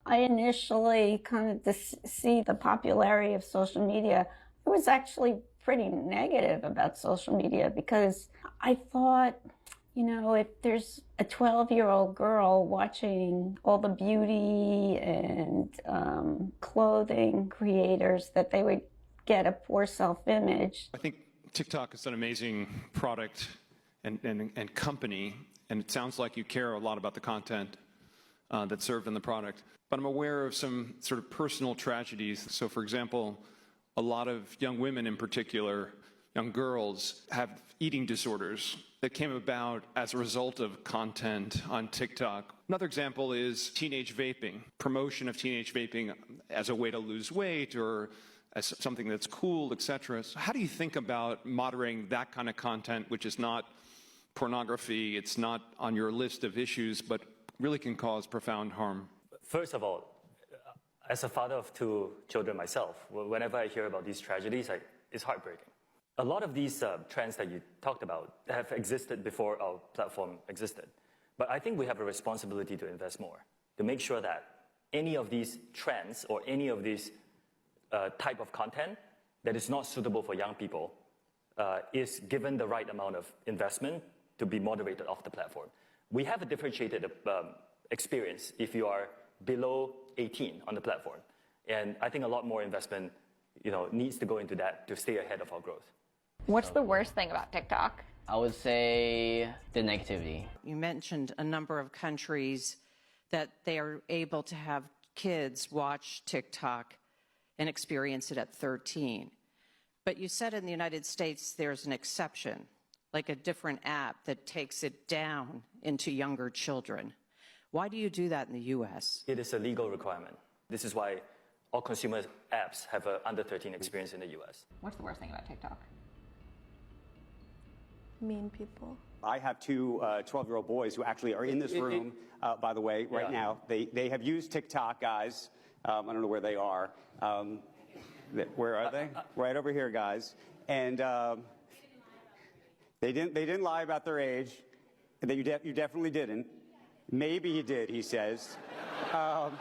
I initially kind of see the popularity of social media. I was actually pretty negative about social media because I thought, if there's a 12-year-old girl watching all the beauty and clothing creators, that they would get a poor self-image. I think TikTok is an amazing product and company, and it sounds like you care a lot about the content that's served in the product. But I'm aware of some sort of personal tragedies. So, for example, a lot of young women in particular, young girls, have eating disorders that came about as a result of content on TikTok. Another example is teenage vaping, promotion of teenage vaping as a way to lose weight or as something that's cool, etc. So how do you think about moderating that kind of content, which is not pornography, it's not on your list of issues, but really can cause profound harm? First of all, as a father of 2 children myself, whenever I hear about these tragedies, it's heartbreaking. A lot of these trends that you talked about have existed before our platform existed. But I think we have a responsibility to invest more, to make sure that any of these trends or any of these type of content that is not suitable for young people is given the right amount of investment to be moderated off the platform. We have a differentiated experience if you are below 18 on the platform. And I think a lot more investment needs to go into that to stay ahead of our growth. What's the worst thing about TikTok? I would say the negativity. You mentioned a number of countries that they are able to have kids watch TikTok and experience it at 13. But you said in the United States there's an exception, like a different app that takes it down into younger children. Why do you do that in the US? It is a legal requirement. This is why all consumer apps have an under 13 experience in the US. What's the worst thing about TikTok? Mean people. I have 2 12-year-old boys who actually are in this room, by the way, right now. They have used TikTok, guys. I don't know where they are. Where are they? Right over here, guys. And they didn't lie about their age. You definitely didn't. Maybe you did, he says. I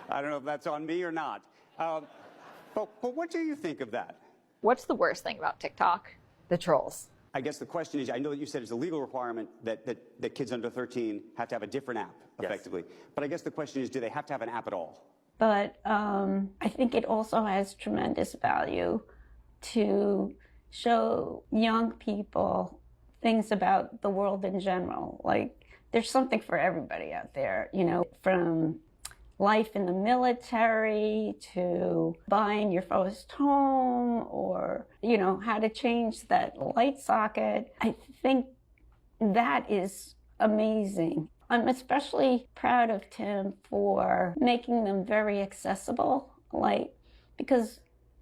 don't know if that's on me or not. But what do you think of that? What's the worst thing about TikTok? The trolls. I guess the question is, I know that you said it's a legal requirement that kids under 13 have to have a different app, effectively. Yes. But I guess the question is, do they have to have an app at all? But I think it also has tremendous value to show young people things about the world in general. Like, there's something for everybody out there, from life in the military to buying your first home or, how to change that light socket. I think that is amazing. I'm especially proud of Tim for making them very accessible, because,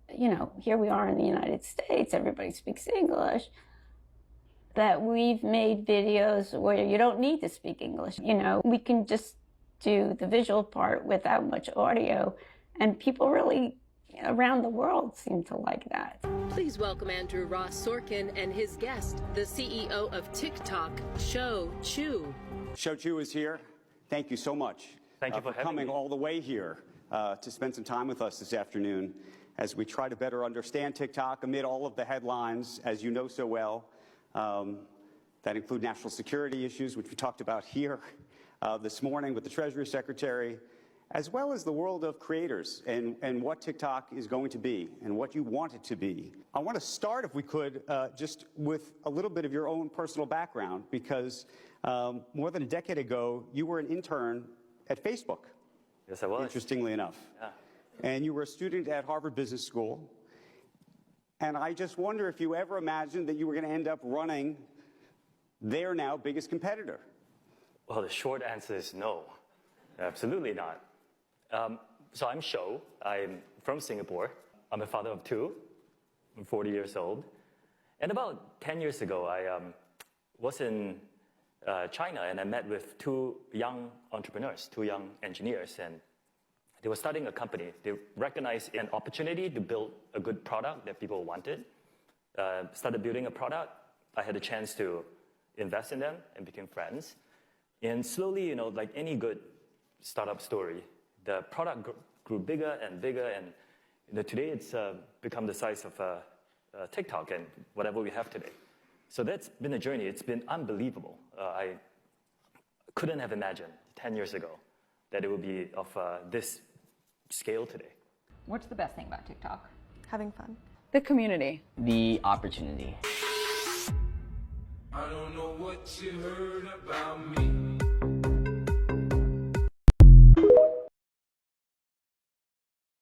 here we are in the United States, everybody speaks English, that we've made videos where you don't need to speak English. We can just do the visual part without much audio, and people really around the world seem to like that. Please welcome Andrew Ross Sorkin and his guest, the CEO of TikTok, Shou Chew. Shou Chew is here. Thank you so much. Thank you for coming me. all the way here to spend some time with us this afternoon as we try to better understand TikTok amid all of the headlines, as you know so well, that include national security issues, which we talked about here this morning with the Treasury Secretary, as well as the world of creators and what TikTok is going to be and what you want it to be. I want to start, if we could, just with a little bit of your own personal background, because more than a decade ago, you were an intern at Facebook. Yes, I was. Interestingly enough. Yeah. And you were a student at Harvard Business School. And I just wonder if you ever imagined that you were going to end up running their now biggest competitor. Well, the short answer is no, absolutely not. So I'm Shou. I'm from Singapore. I'm a father of 2. I'm 40 years old. And about 10 years ago, I was in China, and I met with 2 young entrepreneurs, 2 young engineers, and they were starting a company. They recognized an opportunity to build a good product that people wanted. Started building a product. I had a chance to invest in them and became friends. And slowly, like any good startup story, the product grew bigger and bigger, and today it's become the size of TikTok and whatever we have today. So that's been a journey. It's been unbelievable. I couldn't have imagined 10 years ago that it would be of this scale today. What's the best thing about TikTok? Having fun. The community. The opportunity. I don't know what you heard about me.